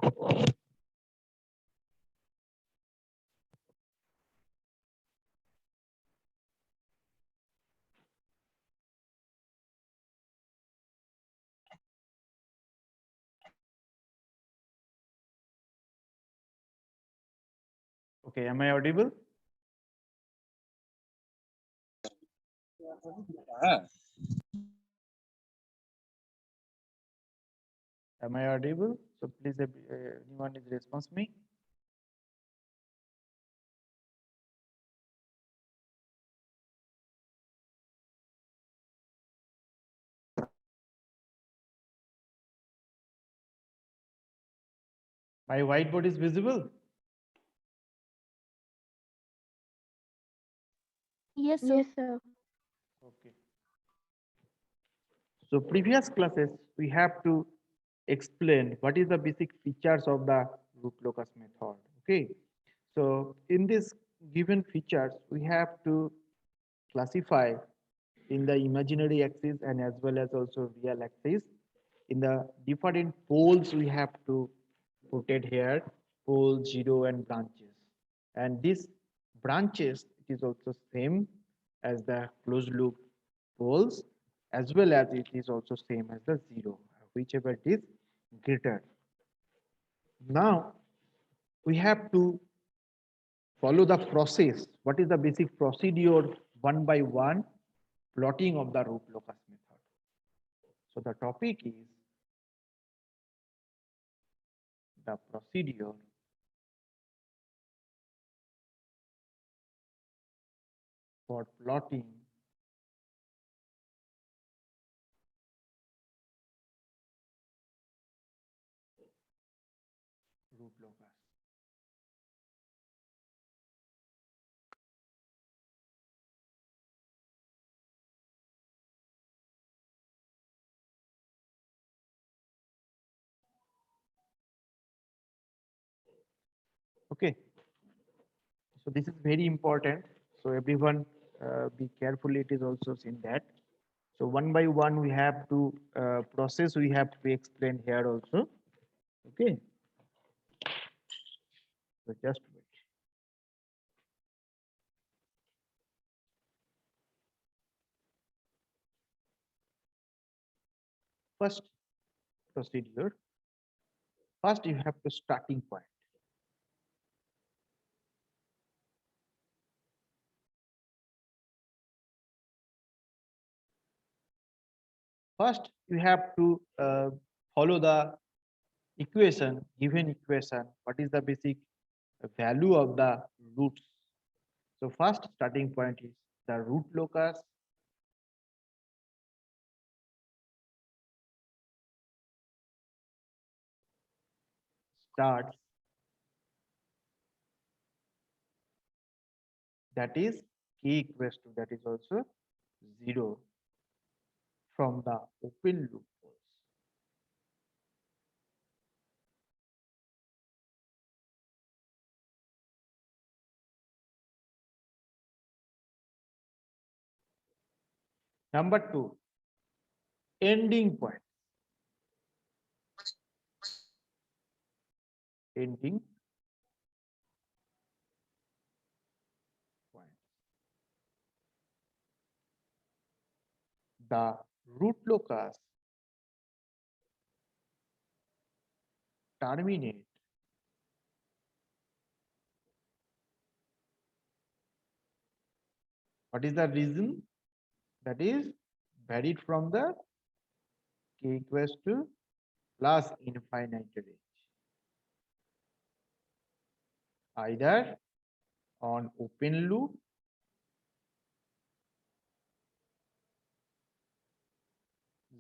Okay, am I audible? Am I audible? So please, anyone is response me? My whiteboard is visible? Yes, sir. Yes, sir. Okay. So previous classes, we have to explain what is the basic features of the root locus method. Okay. So in this given features, we have to classify in the imaginary axis and as well as also real axis. In the different poles, we have to put it here, pole, zero, and branches. And these branches, it is also same as the closed loop poles, as well as it is also same as the zero, whichever it is greater. Now, we have to follow the process. What is the basic procedure one by one plotting of the root locus method? So the topic is the procedure for plotting root locus. Okay, so this is very important. So everyone be careful. It is also seen that. So one by one we have to process. We have to explain here also. Okay. So just wait. First procedure. First you have to starting point. First you have to follow the equation, given equation. What is the basic value of the roots? So first starting point is the root locus starts, that is k equals to, that is also 0 from the open loop poles. Number two, ending point. Ending point. The root locus terminate what is the reason? That is varied from the k equals to plus infinite range, either on open loop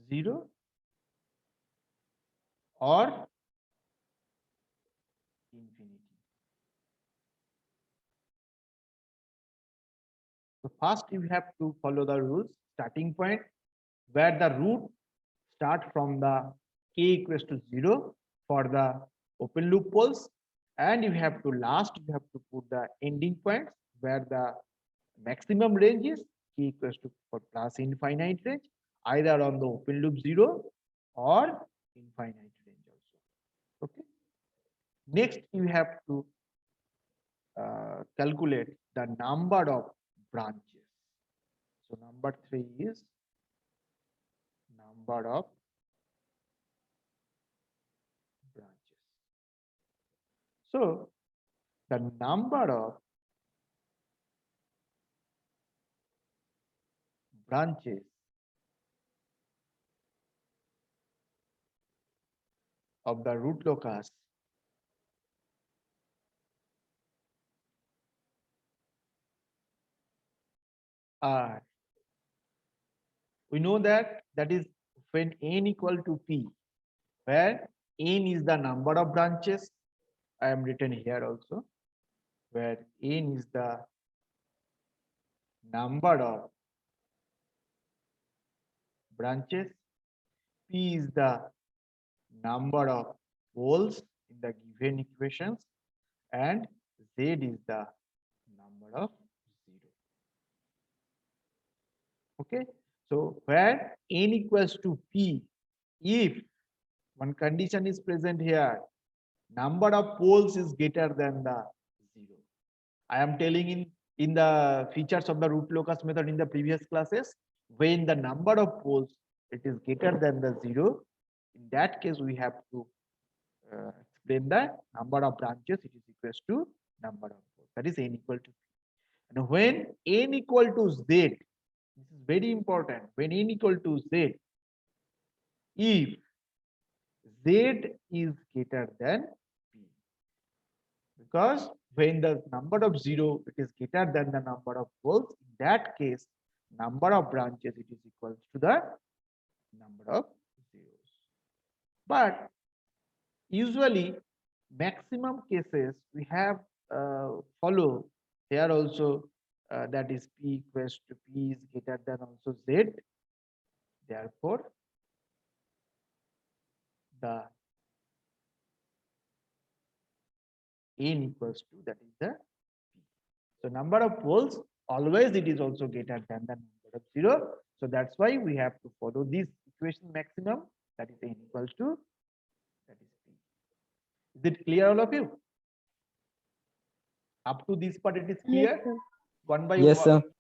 zero or infinity. So first you have to follow the rules. Starting point where the root start from the k equals to 0 for the open loop poles, and you have to put the ending points where the maximum range is k equals to for plus infinite range, either on the open loop 0 or infinite range also. Okay. Next, you have to calculate the number of branches. So number 3 is number of branches. So the number of branches of the root locus are, we know that is when n equal to p, where n is the number of branches. I am written here also, where n is the number of branches, p is the number of poles in the given equations, and z is the number of 0. Okay, so where n equals to p, if one condition is present here, number of poles is greater than the 0. I am telling in the features of the root locus method in the previous classes, when the number of poles it is greater than the 0, in that case we have to explain the number of branches, it is equals to number of poles, that is n equal to p. And when n equal to z, this is very important, when n equal to z, if z is greater than p, because when the number of 0 it is greater than the number of poles, in that case number of branches it is equal to the number of zeros. But usually maximum cases we have follow here also, that is p equals to p is greater than also z, therefore the n equals to, that is the p. So number of poles always it is also greater than the number of 0. So that's why we have to follow this equation maximum, that is n equals to, that is p. Is it clear all of you? Up to this part it is clear? Sir. One by Yes, one. sir.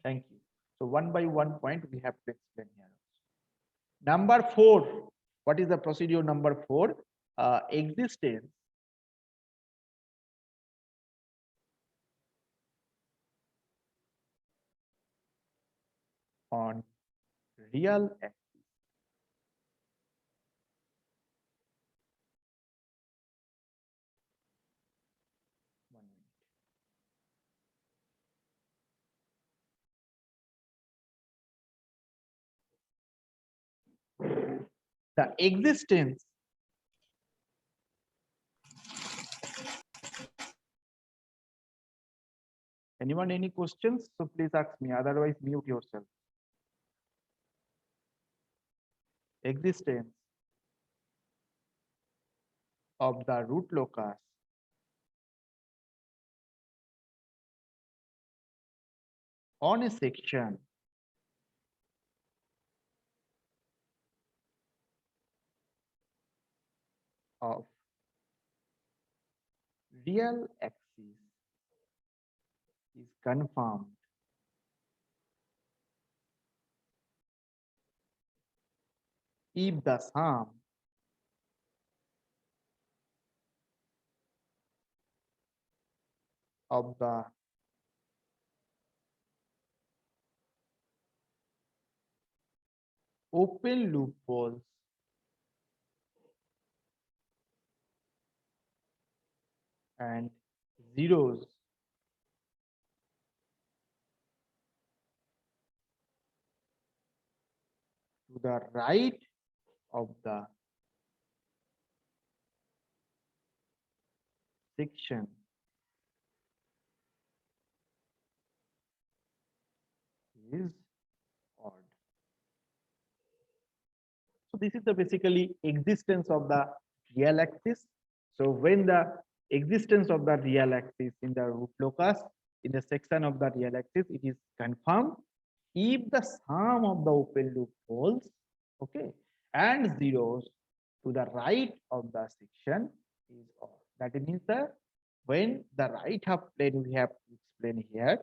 Thank you. So one by one point we have to explain here. Number 4. What is the procedure number 4? Existence on real axis. One minute. The existence anyone any questions? So please ask me, otherwise mute yourself. Existence of the root locus on a section of real axis is confirmed if the sum of the open loop poles and zeros to the right of the section is odd. So this is the basically existence of the real axis. So when the existence of the real axis in the root locus in the section of the real axis, it is confirmed if the sum of the open loop poles, okay, and zeros to the right of the section is odd. That means that when the right half plane we have to explain here,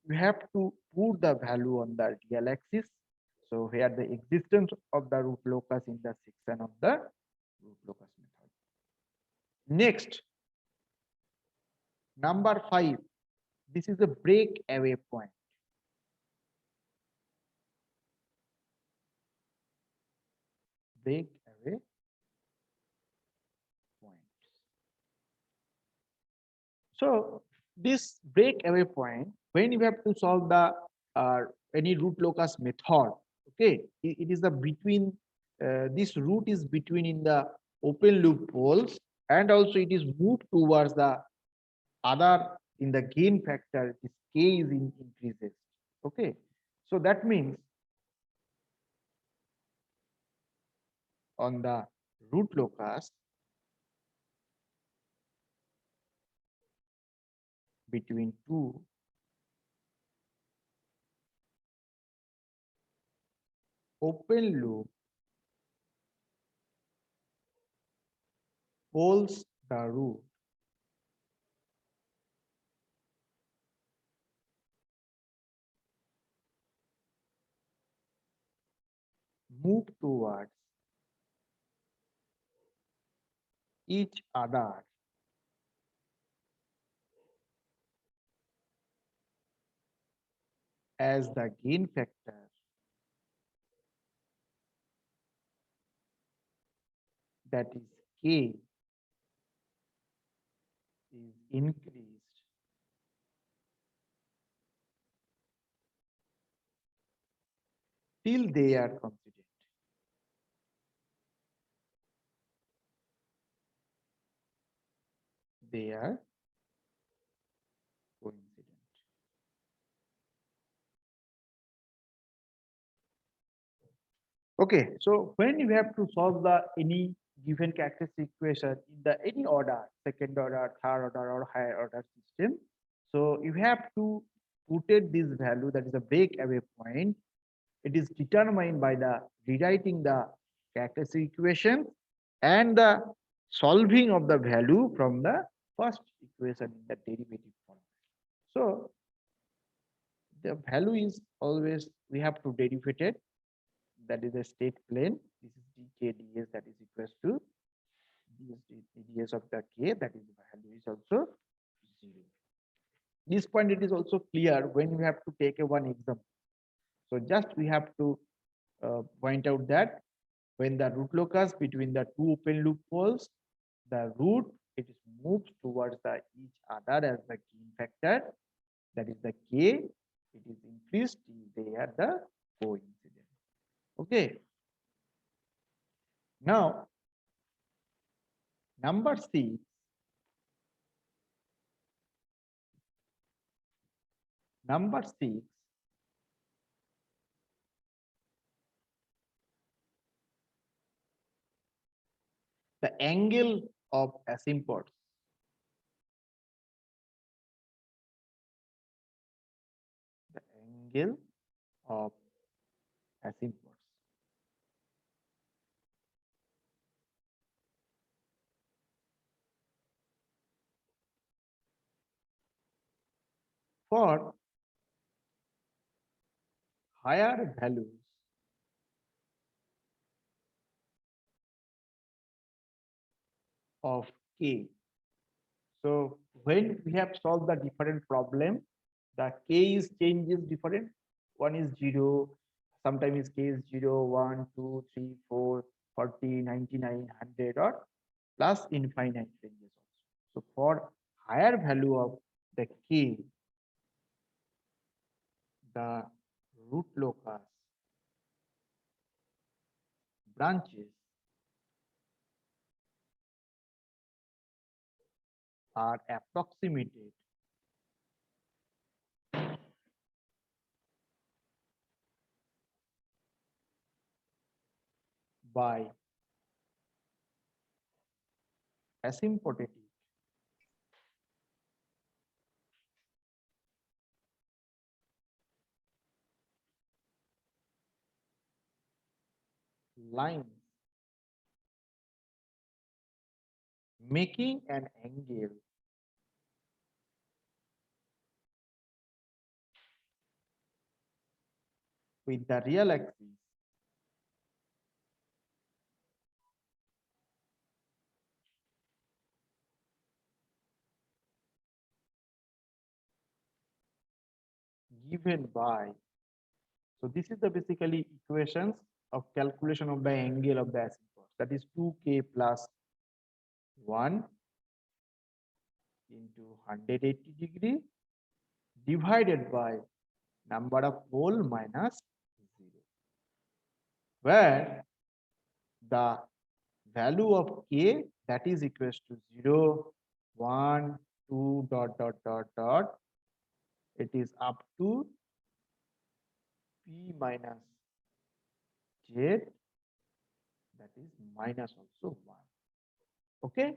we have to put the value on the real axis. So here the existence of the root locus in the section of the root locus method. Next, number 5. This is a breakaway point. Breakaway point. So this breakaway point, when you have to solve the any root locus method, okay, it is the between this root is between in the open loop poles, and also it is moved towards the other in the gain factor. This k is increases. Okay, so that means on the root locus between two open loop poles, the root move towards each other as the gain factor that is k is increased till they are coincident. They are coincident. Okay, so when you have to solve the any given characteristic equation in the any order, second order, third order, or higher order system, so you have to put it this value, that is a breakaway point. It is determined by the rewriting the characteristic equation and the solving of the value from the first equation in the derivative form. So the value is always we have to derive it. That is a state plane. This is dk ds, that is equals to ds of the k, that is the value is also 0. This point it is also clear when we have to take a one example. So just we have to point out that when the root locus between the two open loop poles, the root it is moved towards the each other as the gain factor, that is the k, it is increased till they are the coincident. Okay. Now number 6, number 6, the angle of asymptotes. The angle of asymptotes. For higher values of k. So when we have solved the different problem, the k is changes different. One is 0, sometimes k is 0, 1, 2, 3, 4, 40, 99, 100, or plus infinite ranges also. So for higher value of the k, the root locus branches are approximated by asymptotic lines making an angle with the real axis given by, so this is the basically equations of calculation of the angle of the asymptote, that is 2k plus 1 into 180 degree divided by number of pole minus 0, where the value of k, that is equals to 0, 1, 2, dot, dot, dot, dot, it is up to p minus z, that is minus also 1. Okay.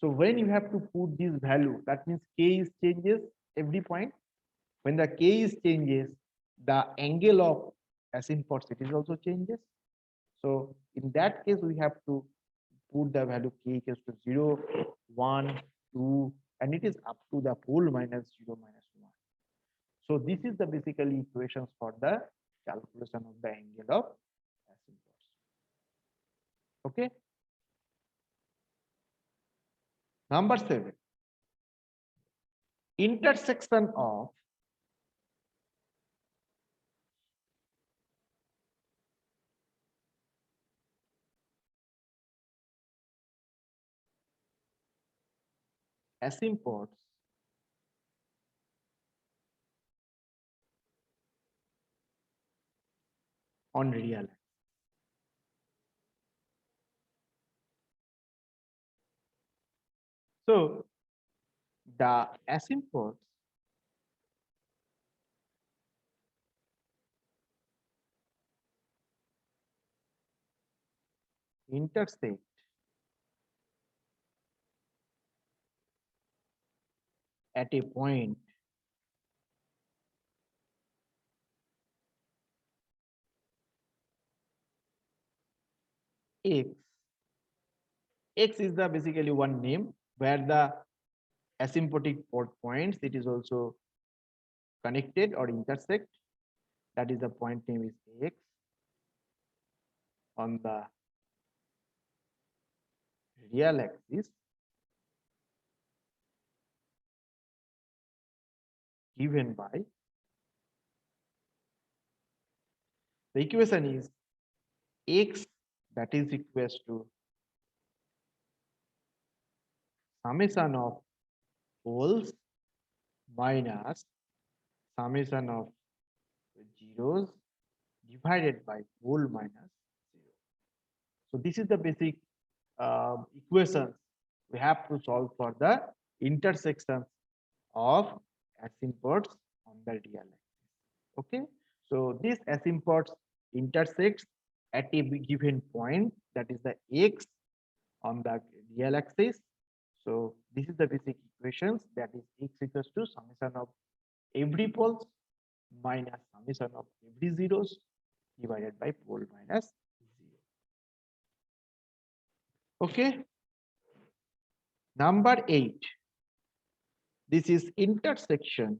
So when you have to put this value, that means k is changes every point. When the k is changes, the angle of asymptote it is also changes. So in that case, we have to put the value k equals to 0, 1, 2, and it is up to the pole minus 0 minus 1. So this is the basically equations for the calculation of the angle of asymptotes. Okay. Number 7, intersection of asymptotes on real. So the asymptotes intersect at a point x. X is the basically one name where the asymptotic port points it is also connected or intersect. That is the point name is x on the real axis given by, the equation is x, that is equals to summation of poles minus summation of zeros divided by pole minus 0. So this is the basic equations we have to solve for the intersections of asymptotes on the real axis. Okay, so this asymptotes intersects at a given point, that is the x on the real axis. So this is the basic equations, that is x equals to summation of every poles minus summation of every zeros divided by pole minus 0. Okay. Number 8. This is intersection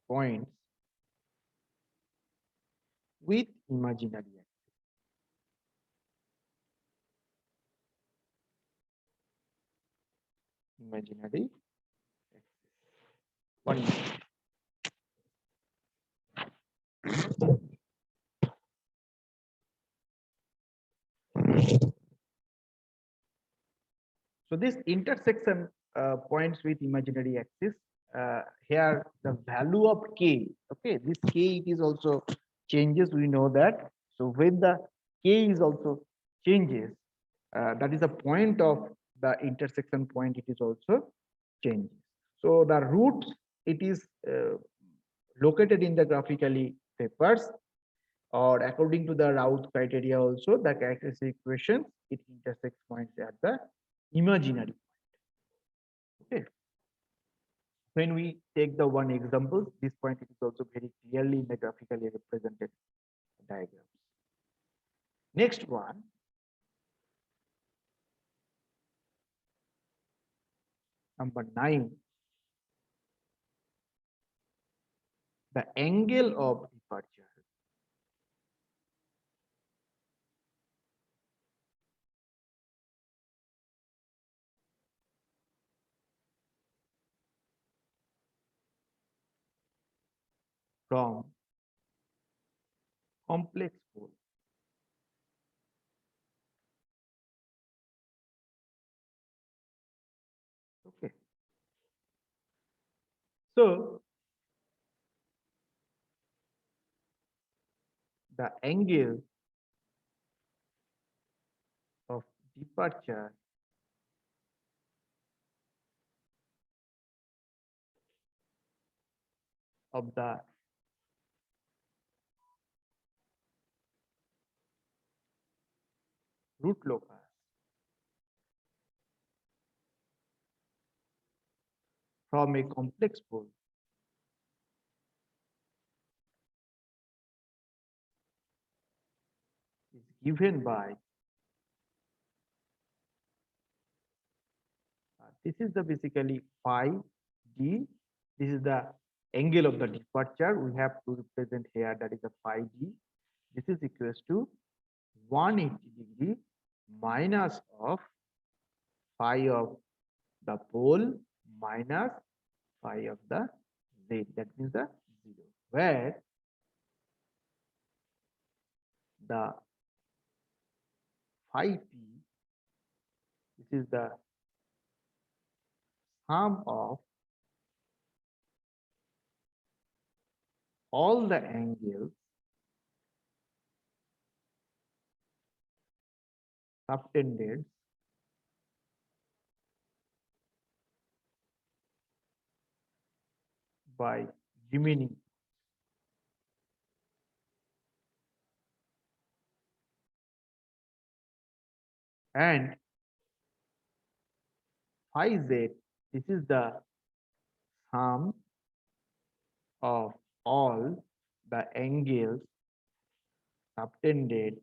points with imaginary axis. Imaginary axis. One minute. So this intersection points with imaginary axis. Here the value of k. Okay, this k it is also changes. We know that. So when the k is also changes, that is the point of the intersection point. It is also changes. So the roots it is located in the graphically papers, or according to the Raoult criteria also the characteristic equation it intersects points at the imaginary. Okay. When we take the one example, this point it is also very clearly in the graphically represented diagrams. Next one, number 9, the angle of departure from complex pole. Okay. So the angle of departure of the root locus from a complex pole is given by this is the basically phi d. This is the angle of the departure. We have to represent here that is a phi d. This is equals to 180 degree minus of phi of the pole minus phi of the z. That means the 0. Where the phi p, this is the sum of all the angles subtended by remaining, and phi z, this is the sum of all the angles subtended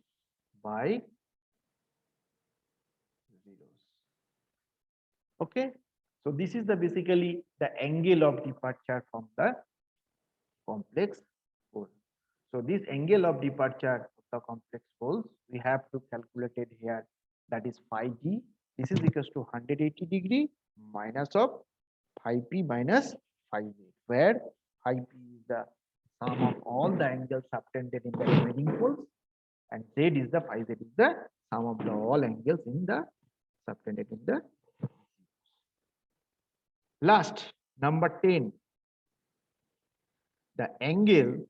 by zeros. Okay, so this is the basically the angle of departure from the complex pole. So this angle of departure of the complex poles we have to calculate it here, that is phi d. This is equals to 180 degree minus of phi p minus phi z, where phi p is the sum of all the angles subtended in the remaining poles, and z is the phi z is the sum of the all angles in the subtended in the last. Number 10, the angle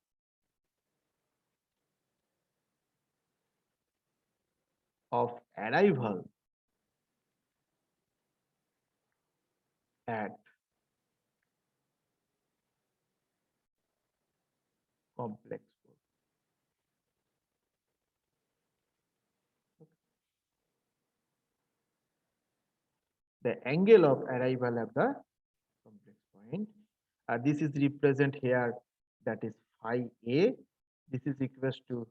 of arrival at complex pole. The angle of arrival at the complex point. This is represent here, that is phi a. This is equals to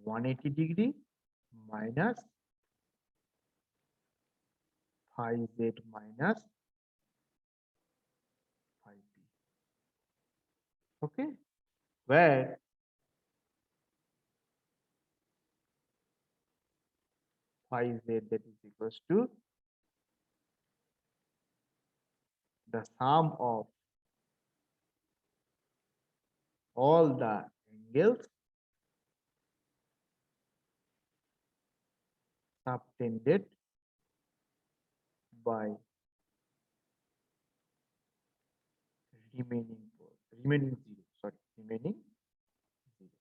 180 degree minus phi z minus phi p. Okay, where phi z that is equals to the sum of all the angles subtended by remaining zero. Sorry, remaining zeros.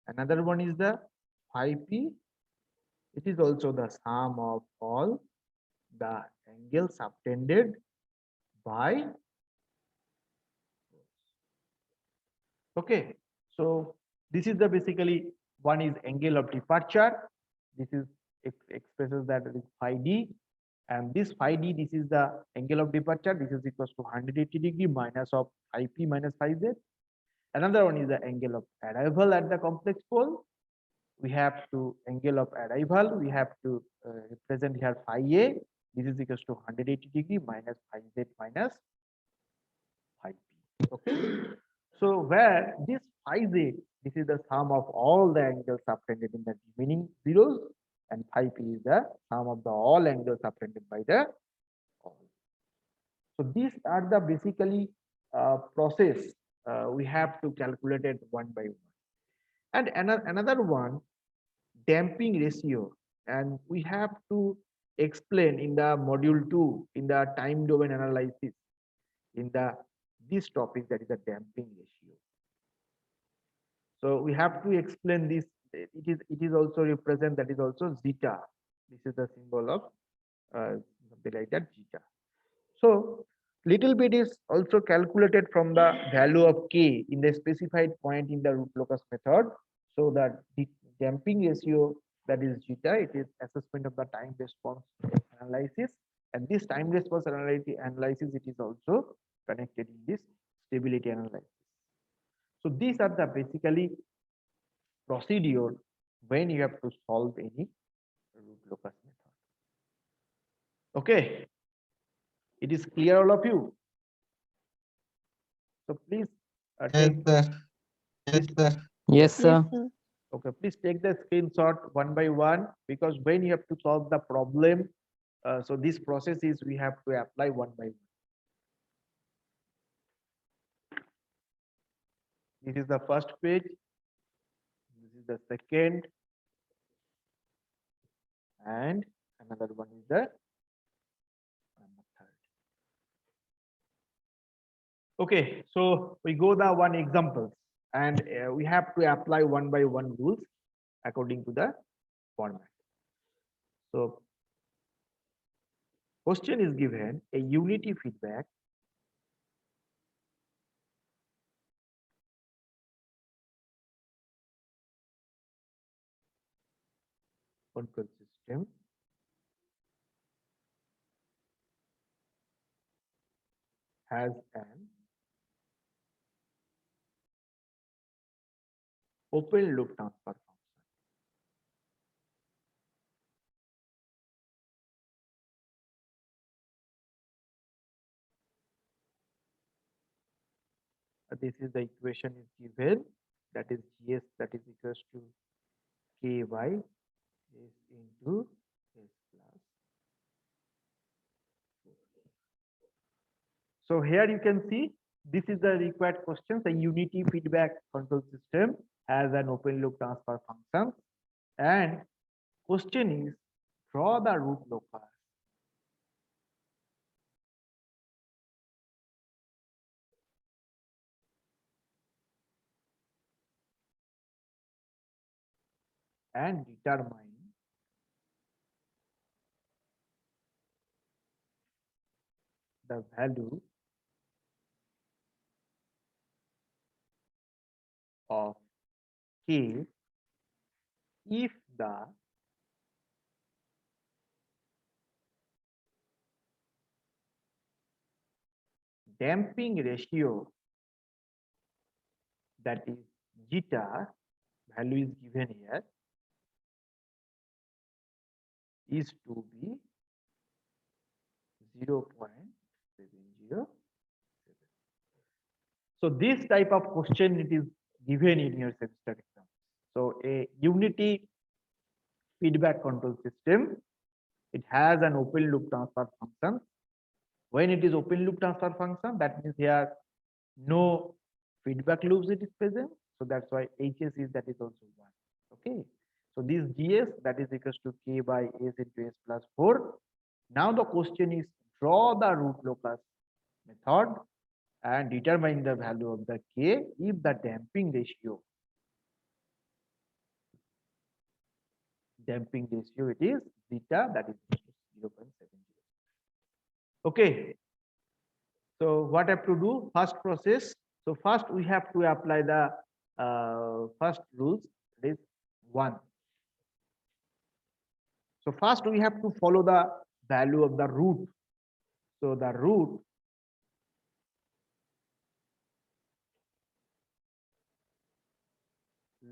Another one is the phi p. It is also the sum of all the angles subtended by. Okay, so this is the basically one is angle of departure. This is expresses that is phi d, And this phi d, this is the angle of departure. This is equals to 180 degree minus of phi p minus phi z. Another one is the angle of arrival at the complex pole. We have to angle of arrival. We have to represent here phi a. This is equals to 180 degree minus phi z minus phi p. Okay. So where this phi z, this is the sum of all the angles subtended in the remaining zeros, and phi p is the sum of the all angles subtended by the all. So these are the basically process we have to calculate it one by one. And another one, damping ratio, and we have to explain in the module 2 in the time domain analysis in the this topic, that is the damping ratio. So we have to explain this. It is also represent, that is also zeta. This is the symbol of something like that, zeta. So little bit is also calculated from the value of k in the specified point in the root locus method. So that the damping ratio, that is zeta, it is assessment of the time response analysis, and this time response analysis it is also connected in this stability analysis. So these are the basically procedure when you have to solve any root locus method. Okay, it is clear all of you. So please Yes, take sir. Yes, sir. Yes, Yes, sir. sir. okay, please take the screenshot one by one, because when you have to solve the problem, so this process is we have to apply one by one. This is the first page. This is the second, and another one is the third. Okay, so we go the one examples, and we have to apply one by one rules according to the format. So question is given a unity feedback control system has an open loop transfer function. This is the equation is given, that is gs, that is equals to ky s into s plus 4. So here you can see this is the required question. The unity feedback control system has an open loop transfer function, and question is draw the root locus and determine the value of k if the damping ratio, that is zeta, value is given here, is to be 0.707. So this type of question it is given in your semester exam. So a unity feedback control system, it has an open loop transfer function. When it is open loop transfer function, that means here no feedback loops it is present. So that's why HS is that is also 1. Okay. So this GS, that is equals to K by S into S plus 4. Now the question is draw the root locus method and determine the value of the K if the damping ratio it is zeta, that is 0.70. Okay. So what I have to do? First process. So first we have to apply the first rules. That is 1. So first we have to follow the value of the root. So the root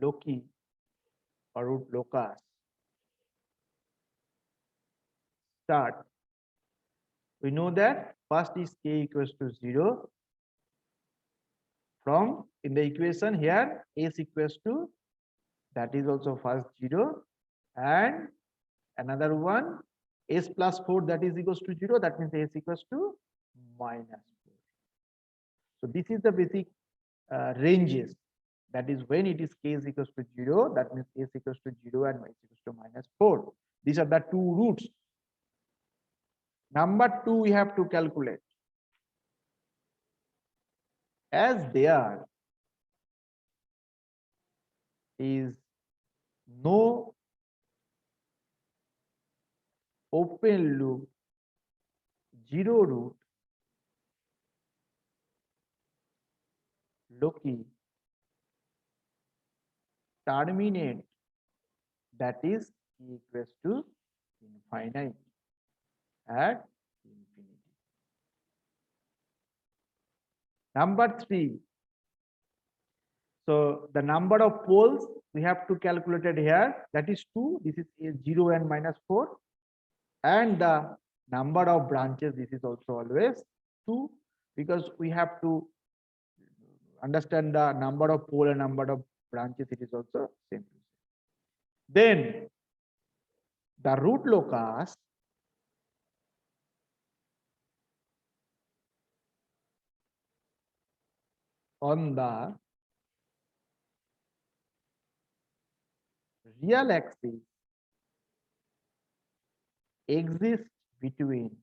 loci or root locus start. We know that first is k equals to 0. From in the equation here s equals to, that is also first 0, and another one s plus 4, that is equals to 0, that means s equals to minus 4. So this is the basic ranges. That is when it is k is equals to 0, that means s equals to 0 and s equals to minus 4. These are the two roots. Number 2 we have to calculate. As there is no open loop zero root loci terminate, that is equals to infinite at infinity. Number 3, so the number of poles we have to calculate it here, that is 2. This is 0 and minus 4, and the number of branches, this is also always 2, because we have to understand the number of pole and number of branches, it is also same. Then the root locus on the real axis exists between,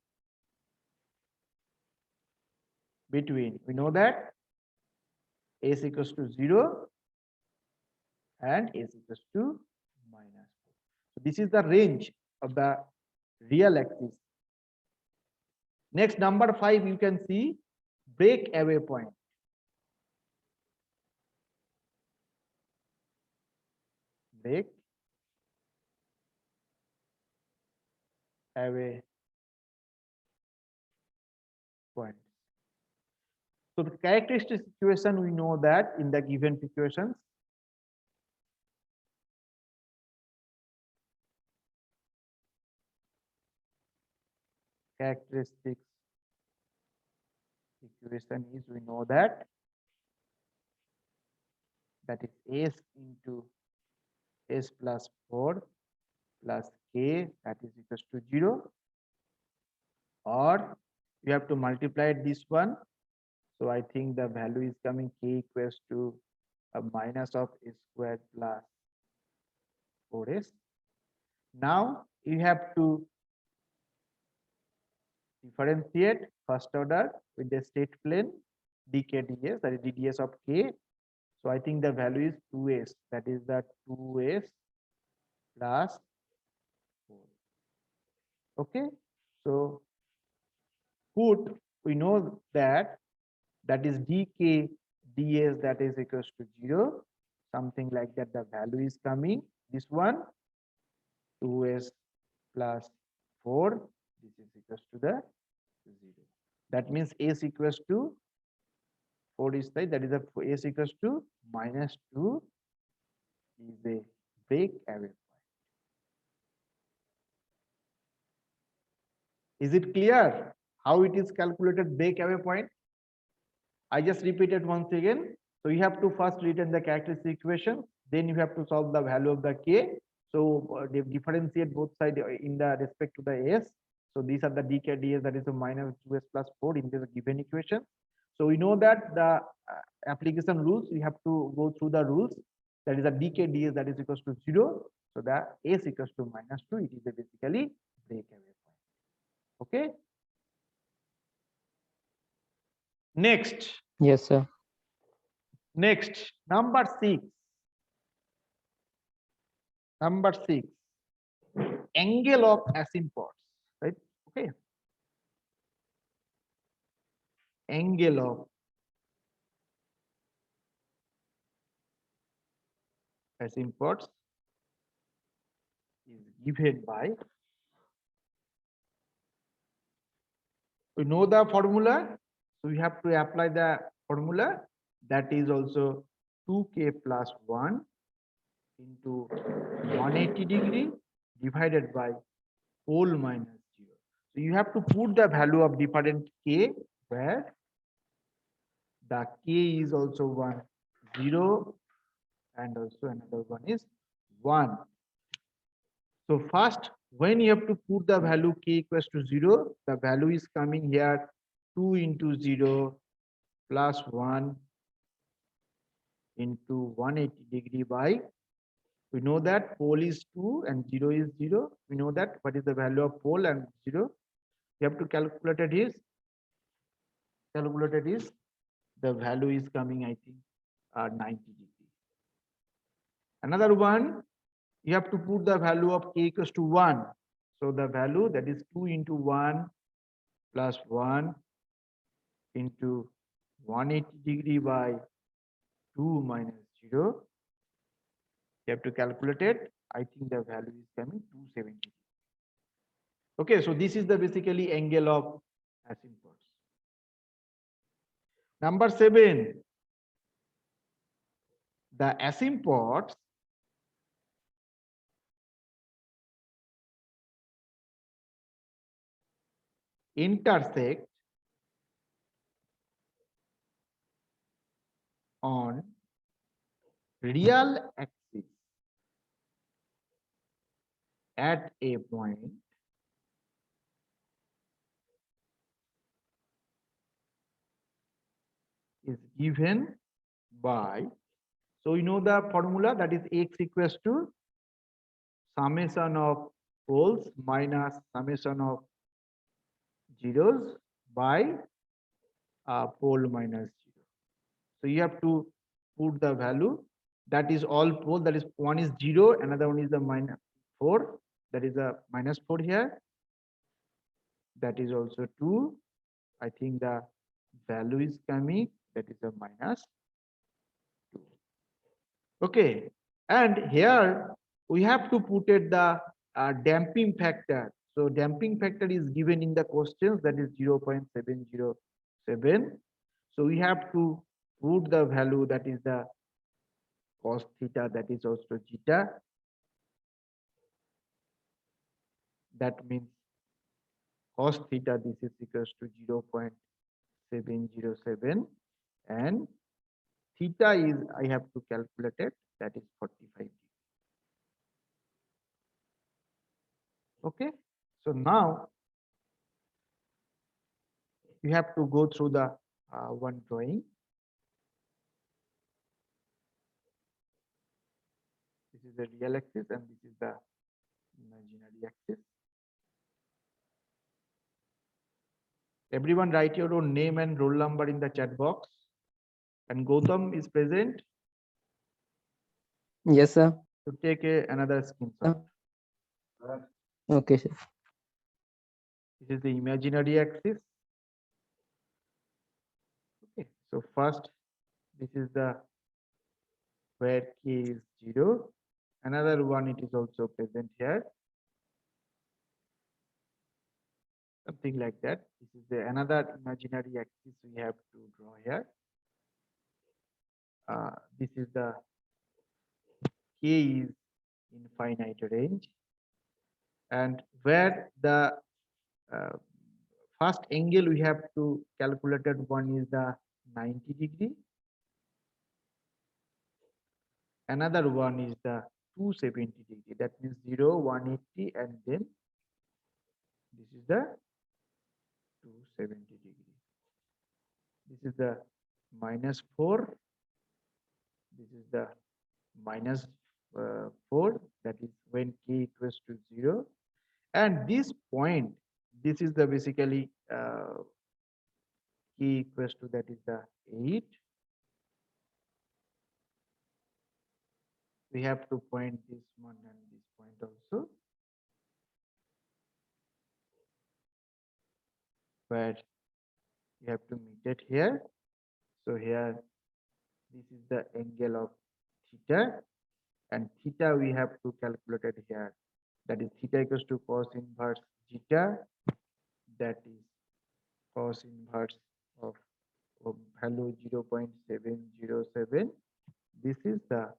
we know that s equals to 0 and s equals to minus 4. So this is the range of the real axis. Next, number 5, you can see breakaway point. Break away point. So the characteristic equation, we know that in the given equations, characteristics equation is, we know that is s into s plus 4 plus k, that is equals to 0, or you have to multiply this one. So I think the value is coming k equals to a minus of s squared plus 4s. Now you have to differentiate first order with the state plane dkds, that is dds of k. So I think the value is 2s, that is the 2s plus 4. Okay, so put, we know that is dk ds, that is equals to 0, something like that. The value is coming, this one 2s plus 4, this is equals to the 0. That means s equals to 4 is right, that is a s equals to minus 2 is a breakaway point. Is it clear how it is calculated breakaway point? I just repeated once again. So you have to first written the characteristic equation, then you have to solve the value of the k. So they differentiate both sides in the respect to the s. So these are the dk ds, that is a minus 2s plus 4 in the given equation. So we know that the application rules, we have to go through the rules. That is the dk ds, that is equals to 0. So the s equals to minus 2, it is a basically breakaway point. Okay. Next. Yes, sir. Next, number 6. Number 6, angle of asymptotes, right? Okay. Angle of asymptotes is given by We know the formula, so we have to apply the formula. That is also 2k plus 1 into 180 degree divided by pole minus 0. So you have to put the value of different k where the k is also 1, 0, and also another one is 1. So first, when you have to put the value k equals to 0, the value is coming here 2 into 0 plus 1 into 180 degree by, we know that pole is 2 and 0 is 0. We know that what is the value of pole and 0. You have to calculate is the value is coming, I think, 90 degree. Another one, you have to put the value of k equals to 1. So the value, that is 2 into 1 plus 1 into 180 degree by 2 minus 0. You have to calculate it. I think the value is coming 270. Okay, so this is the basically angle of asymptotes. Number 7, the asymptotes intersect on real axis at a point is given by, so you know the formula, that is x equals to summation of poles minus summation of zeros by pole minus 0. So you have to put the value, that is all pole, that is one is 0, another one is the minus 4, that is a minus 4 here, that is also 2. I think the value is coming, that is a minus 2. Okay, and here we have to put it the damping factor. So damping factor is given in the questions, that is 0.707. So we have to put the value, that is the cos theta, that is also zeta. That means cos theta, this is equals to 0.707, and theta is, I have to calculate it, that is 45 degrees. Okay, so now you have to go through the one drawing. This is the real axis and this is the imaginary axis. Everyone write your own name and roll number in the chat box. And Gautam is present Yes, sir. to take another screenshot. Okay, sir. This is the imaginary axis. Okay, so first, this is the where k is 0. Another one, it is also present here. Something like that. This is the another imaginary axis we have to draw here. This is the k is in finite range, and where the uh, first angle we have to calculate it, one is the 90 degree, another one is the 270 degree, that means 0, 180, and then this is the 270 degree. This is the minus 4, this is the minus 4, that is when k equals to 0, and this point, this is the basically k equals to, that is the 8. We have to point this one and this point also, where you have to meet it here. So here, this is the angle of theta, and theta we have to calculate it here. That is theta equals to cos inverse zeta, that is cos inverse of value 0.707. This is the